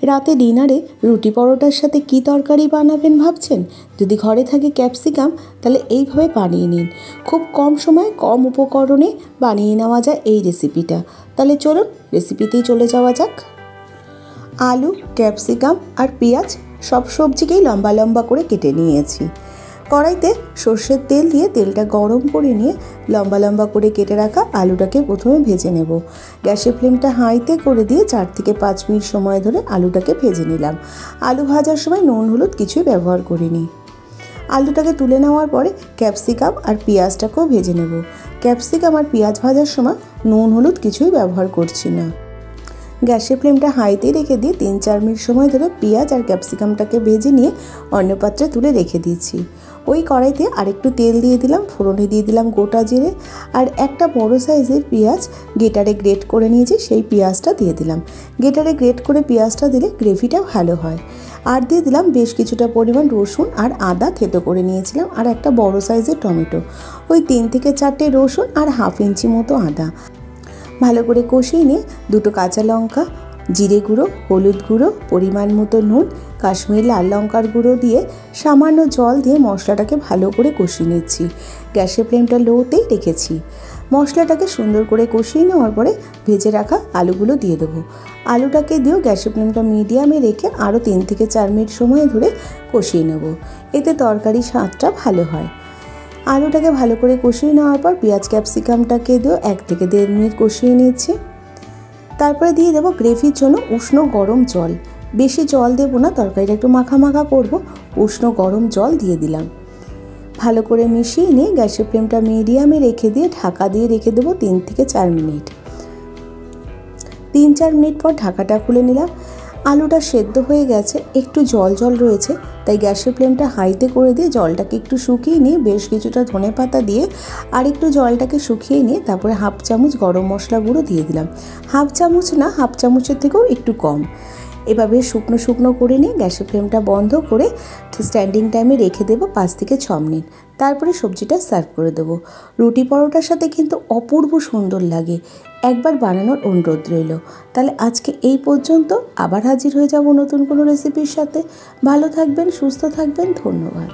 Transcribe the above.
রাতে ডিনারে রুটি পরোটার সাথে কি তরকারি বানাবেন ভাবছেন? যদি ঘরে থাকে ক্যাপসিকাম, তাহলে এইভাবে বানিয়ে নিন। খুব কম সময়ে কম উপকরণে বানিয়ে নেওয়া যায় এই রেসিপিটা। তাহলে চলুন রেসিপিতেই চলে যাওয়া যাক। আলু, ক্যাপসিকাম আর পেঁয়াজ সব সবজিকেই লম্বা লম্বা করে কেটে নিয়েছি। কড়াইতে সর্ষের তেল দিয়ে তেলটা গরম করে নিয়ে লম্বা লম্বা করে কেটে রাখা আলুটাকে প্রথমে ভেজে নেব। গ্যাসের ফ্লেমটা হাইতে করে দিয়ে 4 থেকে 5 মিনিট সময় ধরে আলুটাকে ভেজে নিলাম। আলু ভাজার সময় নুন হলুদ কিছুই ব্যবহার করিনি। আলুটাকে তুলে নেওয়ার পরে ক্যাপসিকাম আর পেঁয়াজটাকেও ভেজে নেব। ক্যাপসিকাম আর পেঁয়াজ ভাজার সময় নুন হলুদ কিছুই ব্যবহার করছি না। গ্যাসের ফ্লেমটা হাইতে রেখে দিয়ে 3-4 মিনিট সময় ধরে পেঁয়াজ আর ক্যাপসিকামটাকে ভেজে নিয়ে অন্য পাত্রে তুলে রেখে দিয়েছি। ওই কড়াইতে আরেকটু তেল দিয়ে দিলাম, ফোড়নে দিয়ে দিলাম গোটা জিরে আর একটা বড় সাইজের পেঁয়াজ গ্রেটারে গ্রেট করে নিয়েছি, সেই পেঁয়াজটা দিয়ে দিলাম। গ্রেটারে গ্রেট করে পেঁয়াজটা দিলে গ্রেভিটা ভালো হয়। আর দিয়ে দিলাম বেশ কিছুটা পরিমাণ রসুন আর আদা থেতো করে নিয়েছিলাম, আর একটা বড় সাইজের টমেটো, ওই 3 থেকে 4টে রসুন আর হাফ ইঞ্চি মতো আদা। ভালো করে কষিয়ে নিয়ে 2টো কাঁচা লঙ্কা, জিরে গুঁড়ো, হলুদ গুঁড়ো, পরিমাণ মতো নুন, কাশ্মীরি লাল লঙ্কার গুঁড়ো দিয়ে সামান্য জল দিয়ে মশলাটাকে ভালো করে কষিয়ে নিচ্ছি। গ্যাসের ফ্লেমটা লোতেই রেখেছি। মশলাটাকে সুন্দর করে কষিয়ে নেওয়ার পরে ভেজে রাখা আলুগুলো দিয়ে দেবো। আলুটাকে দিয়েও গ্যাসের ফ্লেমটা মিডিয়ামে রেখে আরও 3 থেকে 4 মিনিট সময় ধরে কষিয়ে নেব। এতে তরকারির স্বাদটা ভালো হয়। আলুটাকে ভালো করে কষিয়ে নেওয়ার পর পেঁয়াজ ক্যাপসিকামটাকে দিয়েও 1 থেকে 1.5 মিনিট কষিয়ে নিচ্ছি। তারপরে দিয়ে দেবো গ্রেভির জন্য উষ্ণ গরম জল। বেশি জল দেবো না, তরকারিটা একটু মাখা মাখা করব। উষ্ণ গরম জল দিয়ে দিলাম। ভালো করে মিশিয়ে নিয়ে গ্যাসের ফ্লেমটা মিডিয়ামে রেখে দিয়ে ঢাকা দিয়ে রেখে দেবো 3 থেকে 4 মিনিট। 3-4 মিনিট পর ঢাকাটা খুলে নিলাম। আলুটা সেদ্ধ হয়ে গেছে, একটু জল জল রয়েছে, তাই গ্যাসের ফ্লেমটা হাইতে করে দিয়ে জলটাকে একটু শুকিয়ে নিয়ে বেশ কিছুটা ধনেপাতা দিয়ে আর একটু জলটাকে শুকিয়ে নিয়ে তারপরে হাফ চামচ গরম মশলা গুঁড়ো দিয়ে দিলাম। হাফ চামচ না, হাফ চামচের থেকেও একটু কম। এভাবে শুকনো শুকনো করে নিয়ে গ্যাসের ফ্লেমটা বন্ধ করে স্ট্যান্ডিং টাইমে রেখে দেবো 5 থেকে 6 মিনিট। তারপরে সবজিটা সার্ভ করে দেবো। রুটি পরোটার সাথে কিন্তু অপূর্ব সুন্দর লাগে। একবার বানানোর অনুরোধ রইল। তাহলে আজকে এই পর্যন্ত, আবার হাজির হয়ে যাব নতুন কোনো রেসিপির সাথে। ভালো থাকবেন, সুস্থ থাকবেন, ধন্যবাদ।